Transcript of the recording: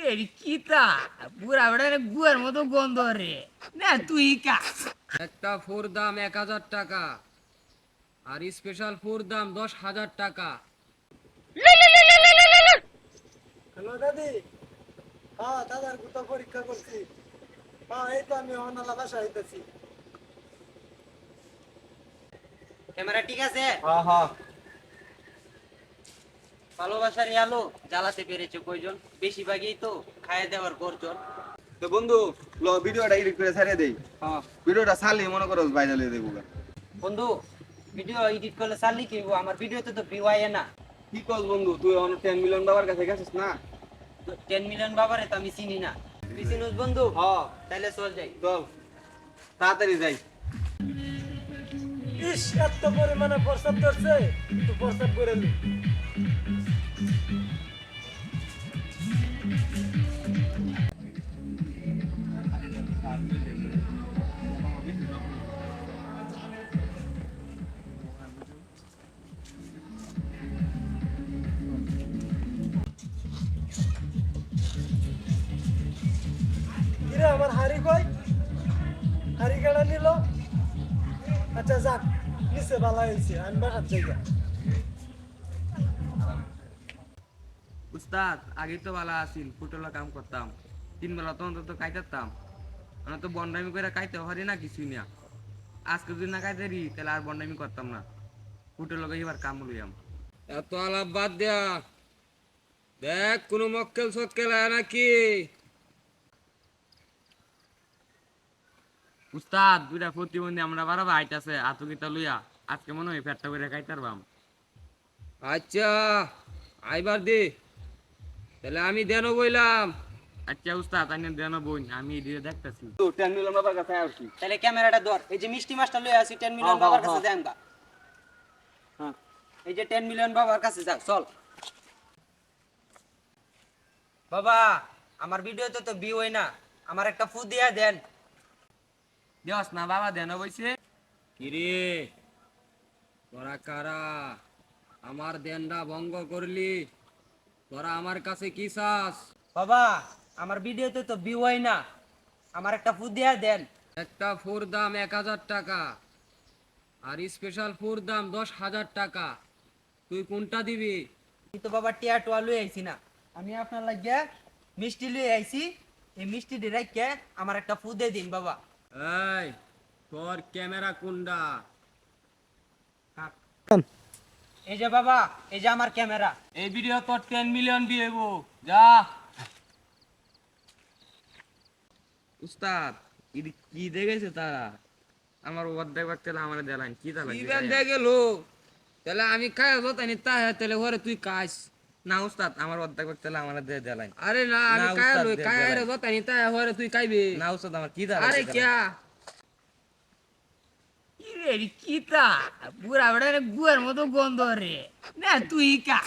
রে কিতা বুড়া বেড়া গুয়ার মতো গন্ধ রে না তুই কা একটা ফোর দাম ১,০০০ টাকা আর স্পেশাল ফোর দাম ১০,০০০ টাকা। হ্যালো দাদি। হ্যাঁ দাদার গুতো পরীক্ষা করছি। হ্যাঁ এই তো আমি অনালা বাসা হইতেছি। ক্যামেরা ঠিক আছে? হ্যাঁ হ্যাঁ ভালোবাসার আলো জ্বালাতে পেরেছে কয়জন? বেশিরভাগই তো খাইয়ে দেওয়ার গর্জন। তো বন্ধু ভিডিওটা এডিট করে ছাড়িয়ে দেই। হ্যাঁ ভিডিওটা ছাড়লে মনে করো ভাইরাল হয়ে দেবো। বন্ধু, ভিডিও এডিট করলে চাললি কি হইবো? আমার ভিডিওতে তো ভিউ আয় না। কি কস বন্ধু, তুই অন 10 মিলিয়ন বাবার কাছে গেছিস না? 10 মিলিয়ন বাবারে তো আমি চিনি না। তুই চিনিস বন্ধু? হ্যাঁ তাইলে চল যাই। চল তাড়াতাড়ি যাই। ইস এত পরিমাণে প্রস্তাব ধরছে, তুই প্রস্তাব করে নি। কিরে আমার হাড়ি কই? হাড়ি কেডা নিল? আচ্ছা যাক, নিচে ভালো হয়েছে, আমি বাসার জায়গা। উস্তাদ আগে তো ভালো আছিল, পুটলা কাম করতাম, 3 বেলা তো অন্তত খাইতাম। আমরা তো বন্ডামি করে খাইতে পারি না কিছুই না। আজকে যদি না খাইতে রি তাহলে আর বন্ডামি করতাম না। পুটল এবার কাম লইয়াম। এত আলাপ বাদ দেয়া, দেখ কোনো মক্কেল সক্কেল আয় নাকি। উস্তাদ দুইটা প্রতিবন্ধী আমরা বাড়াবা আইতাছে আতুকিটা লইয়া, আজকে মনে হয় পেটটা করে খাইতারবাম। আচ্ছা আইবার দে, তাহলে আমি দেন বইলাম। আচ্ছা উস্তাদ আমি দেন বই, আমি এদিকে দেখতেছি। তো 10 মিলিয়ন বাবার কাছে আসছি। তাহলে ক্যামেরাটা ধর। এই যে মিষ্টি মাছটা লই আসি 10 মিলিয়ন বাবার কাছে দেন গা। হ্যাঁ এই যে 10 মিলিয়ন বাবার কাছে যা, চল। বাবা, আমার ভিডিওতে তো ভিউ হয় না, আমার একটা ফু দিয়া দেন। দেওয়াস না বাবা, দেন বইছে। কিরে তোরা কারা? আমার দেনটা ভঙ্গ করলি, তোরা আমার কাছে কি চাস? বাবা, আমার ভিডিওতে তো ভিউ হয় না, আমার একটা ফু দিয়া দেন। একটা ফোর দাম ১,০০০ টাকা আর স্পেশাল ফোর দাম ১০,০০০ টাকা। তুই কোনটা দিবি? কিন্তু বাবা টিয়া টোয়া লই আইছি না, আমি আপনার লাগিয়া মিষ্টি লই আইছি। এই মিষ্টি দিয়ে রাখিয়া আমার একটা ফু দিয়ে দিন বাবা। এই তোর ক্যামেরা কোনটা? এই যে বাবা, এই যে আমার ক্যামেরা। এই ভিডিও তোর 10 মিলিয়ন ভিউ হইব, যা। উস্তাদ ইদি কি দেখেছে তারা? আমার অর্ধেক বাক্তে আমার দেলাইন কি তালা কি বেন দেখে লো, তাহলে আমি খাই যতানি তাই তাহলে ওরে তুই কাজ না। উস্তাদ আমার অর্ধেক বাক্তে আমার দেলাইন। আরে না আমি খাই লই, খাই রে যতানি তাই ওরে তুই খাইবি না। উস্তাদ আমার কি তালা? আরে কিয়া রে কিতা বুড়া বেড়া গুয়ার মতো গন্ধ রে না তুই কা